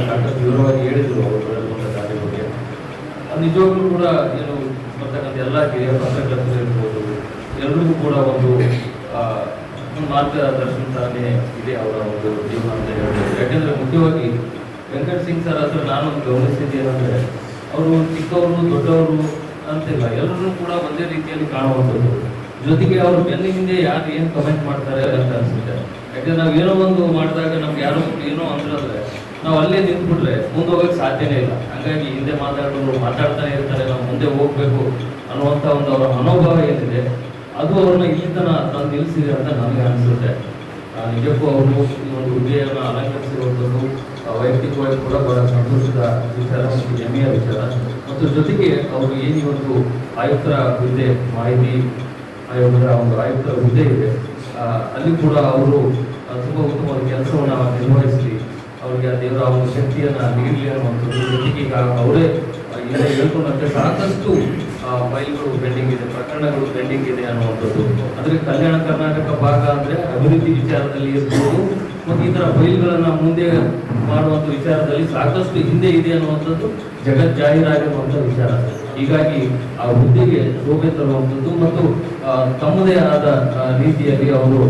ಸಾಕಷ್ಟು ವಿವರವಾಗಿ ಹೇಳಿದರು ಅವರು ಬೆಳೆದಂಥ ದಾರಿ ಬಗ್ಗೆ. ನಿಜವಾಗ್ಲೂ ಕೂಡ ಏನು ಬರ್ತಕ್ಕಂಥ ಎಲ್ಲ ಹಿರಿಯ ಪತ್ರಕರ್ತರು ಇರ್ಬೋದು, ಎಲ್ಲರಿಗೂ ಕೂಡ ಒಂದು ಮಾರ್ಗದರ್ಶನನೇ ಇದೆ ಅವರ ಒಂದು ಜೀವನ ಅಂತ ಹೇಳ್ಬೋದು. ಯಾಕೆಂದರೆ ಮುಖ್ಯವಾಗಿ ವೆಂಕಟ ಸಿಂಗ್ ಸರ್ ಹತ್ರ ನಾನು ಗಮನಿಸಿದ್ದು ಏನಂದರೆ, ಅವರು ಚಿಕ್ಕವರು ದೊಡ್ಡವರು ಅಂತಿಲ್ಲ, ಎಲ್ಲರೂ ಕೂಡ ಒಂದೇ ರೀತಿಯಲ್ಲಿ ಕಾಣುವಂಥದ್ದು. ಜೊತೆಗೆ ಅವರು ಬೆನ್ನ ಹಿಂದೆ ಯಾರು ಏನು ಕಮೆಂಟ್ ಮಾಡ್ತಾರೆ ಅಂತ ಅನಿಸುತ್ತೆ. ಯಾಕಂದ್ರೆ ನಾವು ಏನೋ ಒಂದು ಮಾಡಿದಾಗ ನಮ್ಗೆ ಯಾರೋ ಏನೋ ಅಂದ್ರೆ ನಾವು ಅಲ್ಲೇ ನಿಂತ್ಬಿಟ್ರೆ ಮುಂದೆ ಹೋಗೋಕ್ಕೆ ಸಾಧ್ಯನೇ ಇಲ್ಲ. ಹಾಗಾಗಿ ಹಿಂದೆ ಮಾತಾಡ್ತಾನೆ ಇರ್ತಾರೆ, ನಾವು ಮುಂದೆ ಹೋಗ್ಬೇಕು ಅನ್ನುವಂಥ ಒಂದು ಅವರ ಮನೋಭಾವ ಏನಿದೆ ಅದು ಅವ್ರನ್ನ ಇಲ್ಲಿ ತಂದು ನಿಲ್ಲಿಸಿದೆ ಅಂತ ನನಗೆ ಅನಿಸುತ್ತೆ. ನಿಜಕ್ಕೂ ಅವರು ಈ ಒಂದು ಹುದ್ದೆಯನ್ನು ಅಲಂಕರಿಸಿರುವಂಥದ್ದು ವೈಯಕ್ತಿಕವಾಗಿ ಕೂಡ ಬಹಳ ಸಂತೋಷದ ವಿಚಾರ ಮತ್ತು ಹೆಮ್ಮೆಯ ವಿಚಾರ. ಮತ್ತು ಜೊತೆಗೆ ಅವರು ಏನು ಒಂದು ಆಯುಕ್ತರ ಹುದ್ದೆ, ಮಾಹಿತಿ ಆಯೋಗದ ಒಂದು ಆಯುಕ್ತರ ಹುದ್ದೆ ಇದೆ, ಅಲ್ಲಿ ಕೂಡ ಅವರು ತುಂಬ ಉತ್ತಮವಾದ ಕೆಲಸವನ್ನು ನಿರ್ವಹಿಸಿ ಅವರಿಗೆ ಆ ದೇವರ ಒಂದು ಶಕ್ತಿಯನ್ನು ನೀಡಲಿ ಅನ್ನುವಂಥದ್ದು. ಜೊತೆಗೆ ಈಗ ಅವರೇ ಈಗ ಹೇಳ್ಕೊಂಡಂತೆ ಸಾಕಷ್ಟು ಫೈಲ್ಗಳು ಪೆಂಡಿಂಗ್ ಇದೆ, ಪ್ರಕರಣಗಳು ಪೆಂಡಿಂಗ್ ಇದೆ ಅನ್ನುವಂಥದ್ದು. ಅಂದರೆ ಕಲ್ಯಾಣ ಕರ್ನಾಟಕ ಭಾಗ ಅಂದರೆ ಅಭಿವೃದ್ಧಿ ವಿಚಾರದಲ್ಲಿ ಇರ್ಬೋದು ಮತ್ತು ಈ ಥರ ಫೈಲ್ಗಳನ್ನು ಮುಂದೆ ಮಾಡುವಂಥ ವಿಚಾರದಲ್ಲಿ ಸಾಕಷ್ಟು ಹಿಂದೆ ಇದೆ ಅನ್ನುವಂಥದ್ದು ಜಗಜ್ಜಾಹೀರಾಗಿರುವಂಥ ವಿಚಾರ. ಹೀಗಾಗಿ ಆ ಹುದ್ದೆಗೆ ಶೋಭೆ ತರುವಂಥದ್ದು ಮತ್ತು ತಮ್ಮದೇ ಆದ ರೀತಿಯಲ್ಲಿ ಅವರು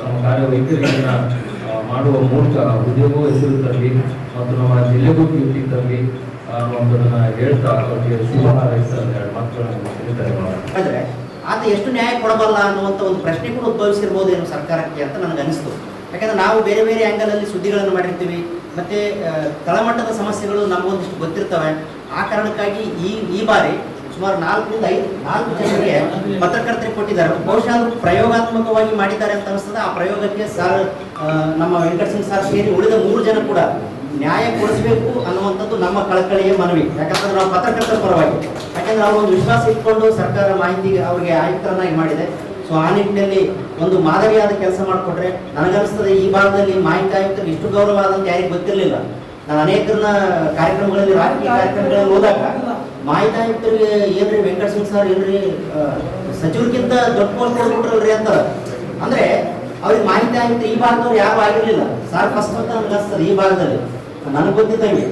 ತಮ್ಮ ಕಾರ್ಯವೈಖರಿಯನ್ನು ಮಾಡುವ ಮೂಲಕ ಹುದ್ದೆಗೂ ಹೆಸರು ತರಲಿ ಮತ್ತು ನಮ್ಮ ಜಿಲ್ಲೆಗೂ ಕೀರ್ತಿ ತರಲಿ ಅನ್ನುವಂಥದ್ದನ್ನು ಹೇಳ್ತಾ ಅವರಿಗೆ ಶುಭ ಹಾರೈಸಿದ ಮಕ್ಕಳನ್ನು ಆದರೆ ಆತ ಎಷ್ಟು ನ್ಯಾಯ ಕೊಡಬಲ್ಲ ಅನ್ನುವಂಥ ಒಂದು ಪ್ರಶ್ನೆ ಕೂಡ ಉದ್ಭವಿಸಿರ್ಬೋದು ಏನು ಸರ್ಕಾರಕ್ಕೆ ಅಂತ ನನಗೆ ಅನಿಸ್ತು. ಯಾಕಂದರೆ ನಾವು ಬೇರೆ ಬೇರೆ ಆ್ಯಂಗಲಲ್ಲಿ ಸುದ್ದಿಗಳನ್ನು ಮಾಡಿರ್ತೀವಿ, ಮತ್ತು ತಳಮಟ್ಟದ ಸಮಸ್ಯೆಗಳು ನಮಗೊಂದಿಷ್ಟು ಗೊತ್ತಿರ್ತವೆ. ಆ ಕಾರಣಕ್ಕಾಗಿ ಈ ಬಾರಿ ಸುಮಾರು 4 ಜನರಿಗೆ ಪತ್ರಕರ್ತರಿಗೆ ಕೊಟ್ಟಿದ್ದಾರೆ. ಬಹುಶಃ ಅದು ಪ್ರಯೋಗಾತ್ಮಕವಾಗಿ ಮಾಡಿದ್ದಾರೆ ಅಂತ ಅನಿಸ್ತದೆ. ಆ ಪ್ರಯೋಗಕ್ಕೆ ಸರ್ ನಮ್ಮ ವೆಂಕಟ ಸಿಂಗ್ ಸರ್ ಸೇರಿ ಉಳಿದ 3 ಜನ ಕೂಡ ನ್ಯಾಯ ಕೊಡಿಸಬೇಕು ಅನ್ನುವಂಥದ್ದು ನಮ್ಮ ಕಳಕಳಿಯ ಮನವಿ. ಯಾಕಂದ್ರೆ ನಾವು ಪತ್ರಕರ್ತರ ಪರವಾಗಿ, ಯಾಕಂದ್ರೆ ಅವರು ಒಂದು ವಿಶ್ವಾಸ ಇಟ್ಕೊಂಡು ಸರ್ಕಾರ ಮಾಹಿತಿ ಅವರಿಗೆ ಆಯುಕ್ತರನ್ನಾಗಿ ಮಾಡಿದೆ. ಸೊ ಆ ನಿಟ್ಟಿನಲ್ಲಿ ಒಂದು ಮಾದರಿಯಾದ ಕೆಲಸ ಮಾಡಿಕೊಟ್ರೆ ನನಗನ್ನಿಸ್ತದೆ ಈ ಭಾಗದಲ್ಲಿ ಮಾಹಿತಿ ಆಯುಕ್ತರಿಗೆ ಇಷ್ಟು ಗೌರವ ಆದಂತ ಯಾರಿಗೆ ಗೊತ್ತಿರಲಿಲ್ಲ. ನಾನು ಅನೇಕರನ್ನ ಕಾರ್ಯಕ್ರಮಗಳಲ್ಲಿ ರಾಜಕೀಯ ಕಾರ್ಯಕ್ರಮಗಳಲ್ಲಿ ಹೋದಾಗ ಮಾಹಿತಿ ಆಯುಕ್ತರಿಗೆ ಏನ್ರಿ ವೆಂಕಟ ಸಿಂಗ್ ಸರ್ ಏನ್ರಿ ಸಚಿವರಿಗಿಂತ ದೊಡ್ಡ ಪೋಸ್ಟ್ ಕೊಡ್ಬಿಟ್ರಲ್ರಿ ಅಂತ. ಅಂದ್ರೆ ಅವ್ರಿಗೆ ಮಾಹಿತಿ ಆಯುಕ್ತ ಈ ಭಾಗದವ್ರು ಯಾರು ಆಗಿರ್ಲಿಲ್ಲ. ಸರ್ ಫಸ್ಟ್ ಅಂತ ನನಗೆ ಅನಿಸ್ತದೆ ಈ ಭಾಗದಲ್ಲಿ. ನನಗೆ ಗೊತ್ತಿದ್ದಂಗೆ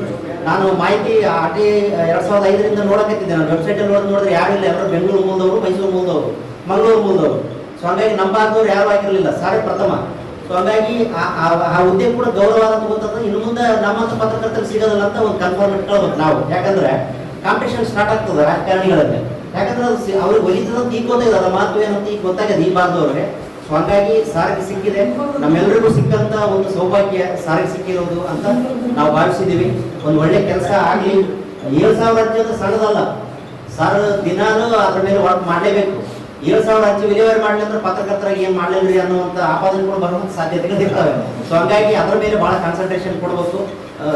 ನಾನು ಮಾಹಿತಿ ಆಟಿ 2005ರಿಂದ ನೋಡಕತ್ತಿದ್ದೆ. ನಾನು ವೆಬ್ಸೈಟಲ್ಲಿ ನೋಡಿದ್ರೆ ಯಾರಿಲ್ಲ, ಎಲ್ಲರೂ ಬೆಂಗಳೂರು ಮೂಲದವರು, ಮೈಸೂರು ಮೂಲದವರು, ಮಂಗಳೂರು ಮೂಲದವರು. ಸೊ ಹಾಗಾಗಿ ನಮ್ಮ ಭಾಗದವ್ರು ಯಾರು ಆಗಿರಲಿಲ್ಲ, ಸಾರೇ ಪ್ರಥಮ. ಸೊ ಹಾಗಾಗಿ ಆ ಹುದ್ದೆ ಕೂಡ ಗೌರವ ಅಂತ ಗೊತ್ತಂದ್ರೆ ಇನ್ನು ಮುಂದೆ ನಮ್ಮಂತ ಪತ್ರಕರ್ತರಿಗೆ ಸಿಗೋದಿಲ್ಲ ಅಂತ ಒಂದು ಕನ್ಫರ್ಮ್ ಇಟ್ಕೊಳ್ಬೇಕು ನಾವು. ಯಾಕಂದ್ರೆ ಕಾಂಪಿಟೇಷನ್ ಸ್ಟಾರ್ಟ್ ಆಗ್ತದೆ ರಾಜಕಾರಣಿಗಳಲ್ಲಿ. ಯಾಕಂದ್ರೆ ಅದು ಅವ್ರಿಗೆ ಒಲಿತದಂತ ಈಗ ಗೊತ್ತಾಗಿದೆ, ಅದರ ಮಾತು ಏನಂತ ಈಗ ಗೊತ್ತಾಗಿದೆ ಈ ಭಾಗದವ್ರಿಗೆ. ಸೊ ಹಾಗಾಗಿ ಸಾರಿಗೆ ಸಿಕ್ಕಿದೆ, ನಮ್ಮೆಲ್ಲರಿಗೂ ಸಿಕ್ಕಂತ ಒಂದು ಸೌಭಾಗ್ಯ ಸಾರಿಗೆ ಸಿಕ್ಕಿರೋದು ಅಂತ ನಾವು ಭಾವಿಸಿದ್ದೀವಿ. ಒಂದು ಒಳ್ಳೆ ಕೆಲಸ ಆಗಲಿ. 7,000 ಅರ್ಜಿ ಅಂತ ಸಣ್ಣದಲ್ಲ ಸರ್, ದಿನಾನು ಅದ್ರ ಮೇಲೆ ವರ್ಕ್ ಮಾಡಲೇಬೇಕು. 7,000 ಅರ್ಜಿ ವಿಲೇವಾರಿ ಮಾಡಲಿ ಅಂದ್ರೆ ಪತ್ರಕರ್ತರಾಗಿ ಏನು ಮಾಡಲಿಲ್ಲ ಅನ್ನುವಂಥ ಆಪಾದನೆಗಳು ಬರುವಂಥ ಸಾಧ್ಯತೆಗಳಿರ್ತವೆ. ಸೊ ಹಾಗಾಗಿ ಅದರ ಮೇಲೆ ಭಾಳ ಕಾನ್ಸಂಟ್ರೇಷನ್ ಕೊಡಬೇಕು.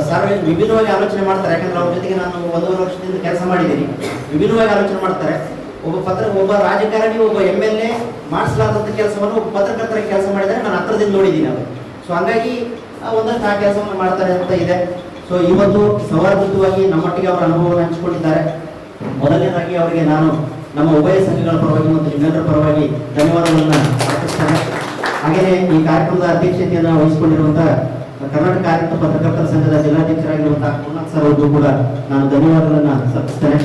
ಸರ್ ವಿಭಿನ್ನವಾಗಿ ಆಲೋಚನೆ ಮಾಡ್ತಾರೆ. ಯಾಕಂದ್ರೆ ಅವ್ರ ಜೊತೆಗೆ ನಾನು 1.5 ವರ್ಷದಿಂದ ಕೆಲಸ ಮಾಡಿದ್ದೀನಿ. ವಿಭಿನ್ನವಾಗಿ ಆಲೋಚನೆ ಮಾಡ್ತಾರೆ. ಒಬ್ಬ ರಾಜಕಾರಣಿ, ಒಬ್ಬ MLA ಮಾಡಿಸಲಾದಂಥ ಕೆಲಸವನ್ನು ಒಬ್ಬ ಪತ್ರಕರ್ತರ ಕೆಲಸ ಮಾಡಿದರೆ ನಾನು ಹತ್ರದಿಂದ ನೋಡಿದ್ದೀನಿ ಅವರು. ಸೊ ಹಾಗಾಗಿ ಒಂದಷ್ಟು ಆ ಕೆಲಸವನ್ನು ಮಾಡ್ತಾರೆ ಅಂತ ಇದೆ. ಸೊ ಇವತ್ತು ಸೌಹಾರ್ದಯುತವಾಗಿ ನಮ್ಮೊಟ್ಟಿಗೆ ಅವರ ಅನುಭವವನ್ನು ಹಂಚಿಕೊಂಡಿದ್ದಾರೆ. ಮೊದಲನೇದಾಗಿ ಅವರಿಗೆ ನಾನು ನಮ್ಮ ಉಭಯ ಸಂಘಗಳ ಪರವಾಗಿ ಮತ್ತು ನಿಮ್ಮೆಲ್ಲರ ಪರವಾಗಿ ಧನ್ಯವಾದಗಳನ್ನು ಅರ್ಪಿಸ್ತೇನೆ. ಹಾಗೆಯೇ ಈ ಕಾರ್ಯಕ್ರಮದ ಅಧ್ಯಕ್ಷತೆಯನ್ನು ವಹಿಸಿಕೊಂಡಿರುವಂತಹ ಕರ್ನಾಟಕ ಆಡಳಿತ ಪತ್ರಕರ್ತರ ಸಂಘದ ಜಿಲ್ಲಾಧ್ಯಕ್ಷರಾಗಿರುವಂತಹ ಕುಮಾರ್ ಸರ್ ಅವರಿಗೂ ಕೂಡ ನಾನು ಧನ್ಯವಾದಗಳನ್ನು ಸಲ್ಲಿಸ್ತೇನೆ.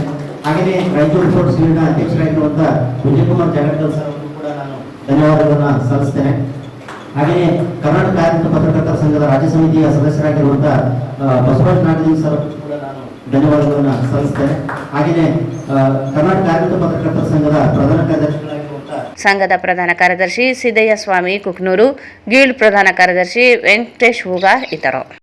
ಹಾಗೆಯೇ ರಾಯಚೂರು ಸ್ಪೋರ್ಟ್ಸ್ ಲೀಗ್ನ ಅಧ್ಯಕ್ಷರಾಗಿರುವಂತಹ ವಿಜಯಕುಮಾರ್ ಜಾಗಡ್ಕಲ್ ಸರ್ ಅವರಿಗೂ ಕೂಡ ನಾನು ಧನ್ಯವಾದಗಳನ್ನು ಸಲ್ಲಿಸ್ತೇನೆ. ಹಾಗೆಯೇ ಕರ್ನಾಟಕ ಆಡಳಿತ ಪತ್ರಕರ್ತರ ಸಂಘದ ರಾಜ್ಯ ಸಮಿತಿಯ ಸದಸ್ಯರಾಗಿರುವಂತಹ ಬಸವರಾಜ್ ನಾಗದೇವ್ ಸರ್ ಕೂಡ ನಾನು ಧನ್ಯವಾದಗಳನ್ನು ಸಲ್ಲಿಸ್ತೇನೆ. ಹಾಗೆಯೇ ಕರ್ನಾಟಕ ಆಡಳಿತ ಪತ್ರಕರ್ತರ ಸಂಘದ ಪ್ರಧಾನ ಕಾರ್ಯದರ್ಶಿಗಳಾಗಿರುವಂತಹ ಸಂಘದ ಪ್ರಧಾನ ಕಾರ್ಯದರ್ಶಿ ಸಿದ್ದಯ್ಯ ಸ್ವಾಮಿ ಕುಕ್ನೂರು, ಗೀಲ್ಡ್ ಪ್ರಧಾನ ಕಾರ್ಯದರ್ಶಿ ವೆಂಕಟೇಶ್ ಹೂಗಾರ್ ಇತರರು.